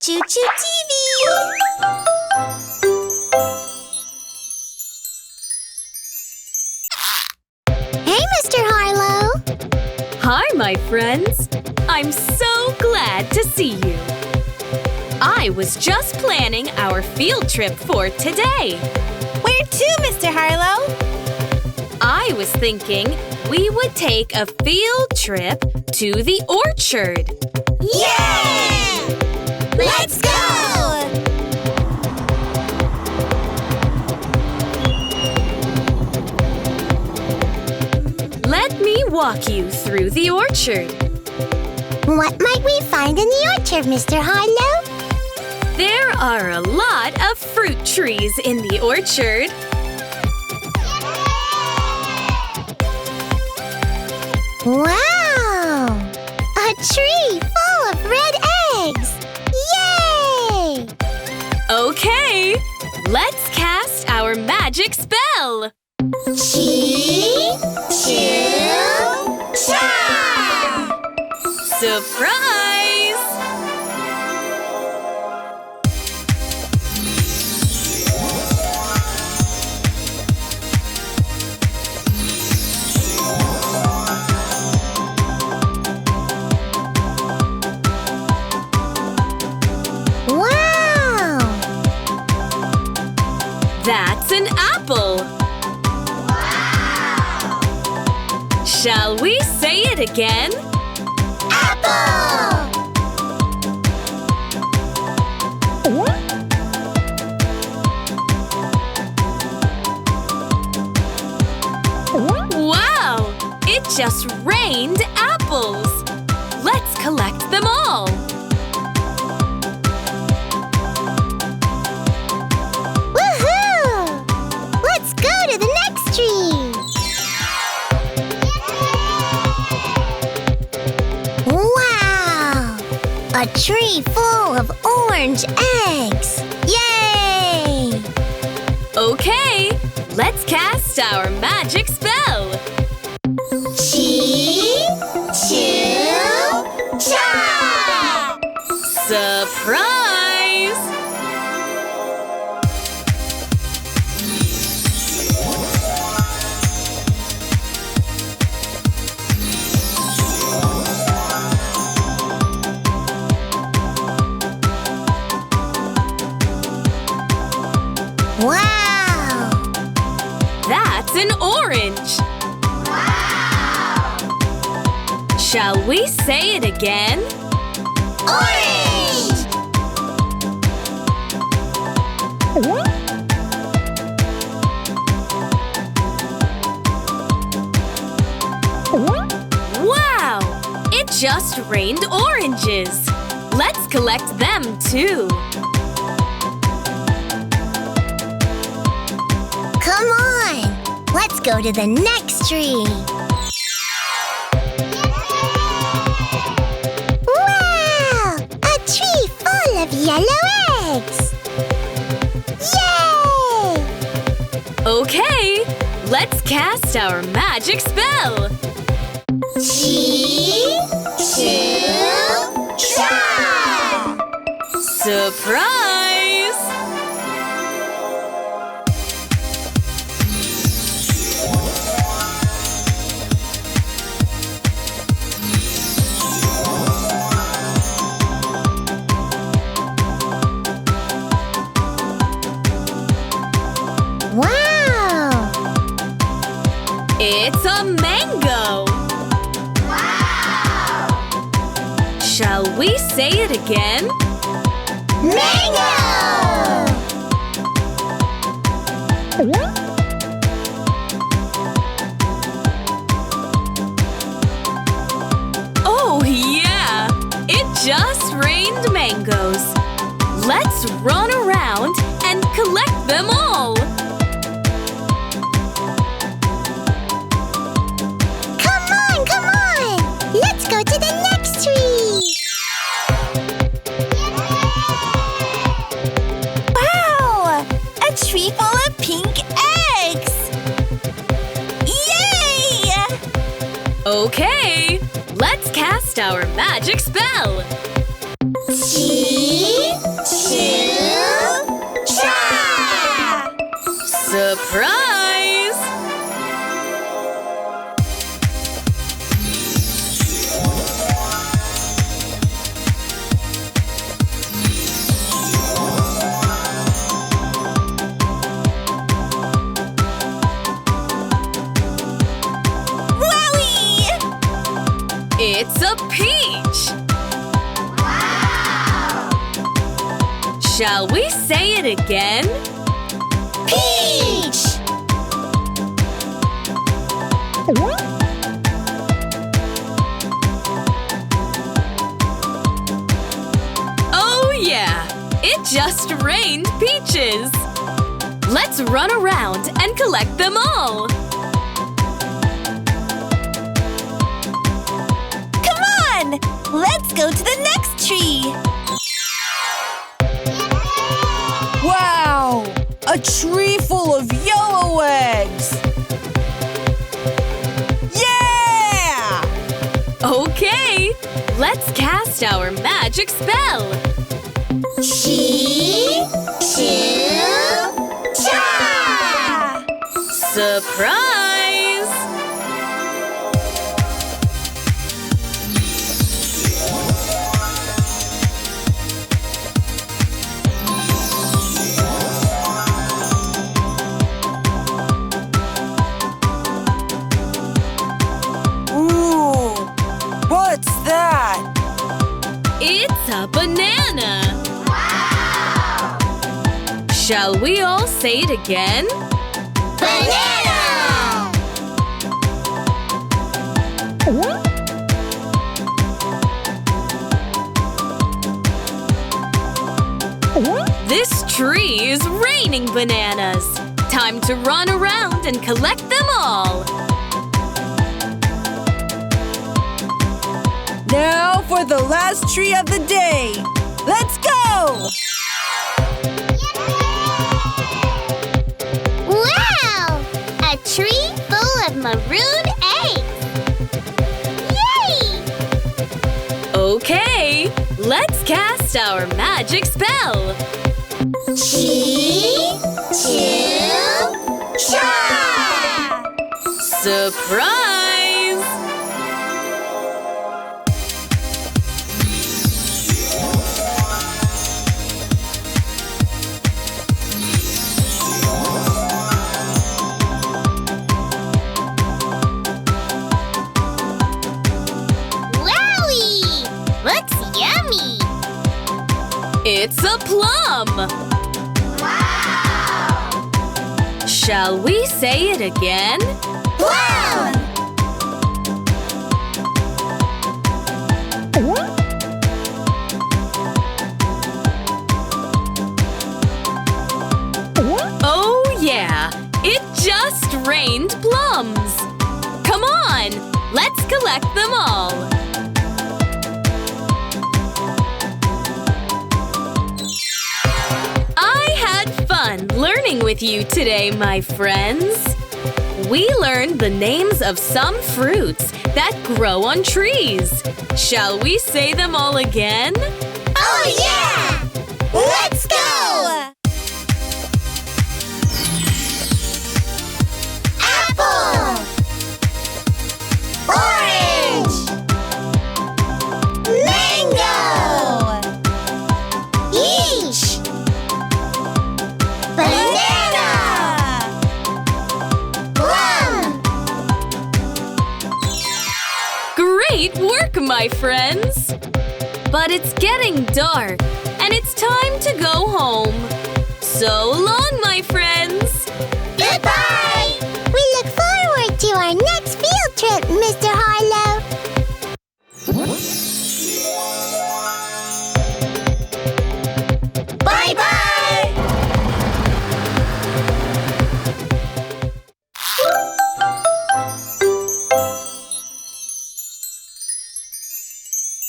ChuChu TV! Hey, Mr. Harlow! Hi, my friends! I'm so glad to see you! I was just planning our field trip for today. Where to, Mr. Harlow? I was thinking we would take a field trip to the orchard. Yeah! Let's go! Let me walk you through the orchard. What might we find in the orchard, Mr. Harlow? There are a lot of fruit trees in the orchard. Wow! A tree full of red eggs! Yay! Okay, let's cast our magic spell. ChuChu! Surprise! Wow! That's an apple. Wow! Shall we say it again? Apple! Wow! It just rained apples! Let's collect them all! Woohoo! Let's go to the next tree! Wow! A tree full of orange eggs! Yay! Okay, let's cast our magic spell! ChuChu! Surprise! Wow! That's an orange! Wow! Shall we say it again? Orange! Wow! It just rained oranges! Let's collect them too! Come on! Let's go to the next tree! Wow! A tree full of yellow eggs! Yay! Okay, let's cast our magic spell! ChuChu! Surprise! Wow! It's a mango! Wow! Shall we say it again? Mango! Oh yeah! It just rained mangoes! Let's run around and collect them all! Come on, come on! Let's go to the next tree! Wow! A tree full of pink eggs! Yay! Okay, let's cast our magic spell! ChuChu! Shall we say it again? Peach! Oh yeah! It just rained peaches! Let's run around and collect them all! Come on! Let's go to the next tree! Wow! A tree full of yellow eggs! Yeah! Okay! Let's cast our magic spell! ChuChu! Surprise! Ooh! What's that? It's a banana! Wow! Shall we all say it again? Banana! This tree is raining bananas! Time to run around and collect them all! Now for the last tree of the day! Let's go! Wow! A tree full of maroon eggs! Yay! Okay, let's cast our magic spell! ChuChu! Surprise! Wowie! Looks yummy! It's a plum! Wow! Shall we say it again? Plum! Oh yeah! It just rained plums! Come on! Let's collect them all! I had fun learning with you today, my friends! We learned the names of some fruits that grow on trees. Shall we say them all again? Oh yeah! Let's go! Apple! Orange! Mango! Peach! Banana! Plum! Great work, my friends! But it's getting dark, and it's time to go home. So long, my friends! Goodbye!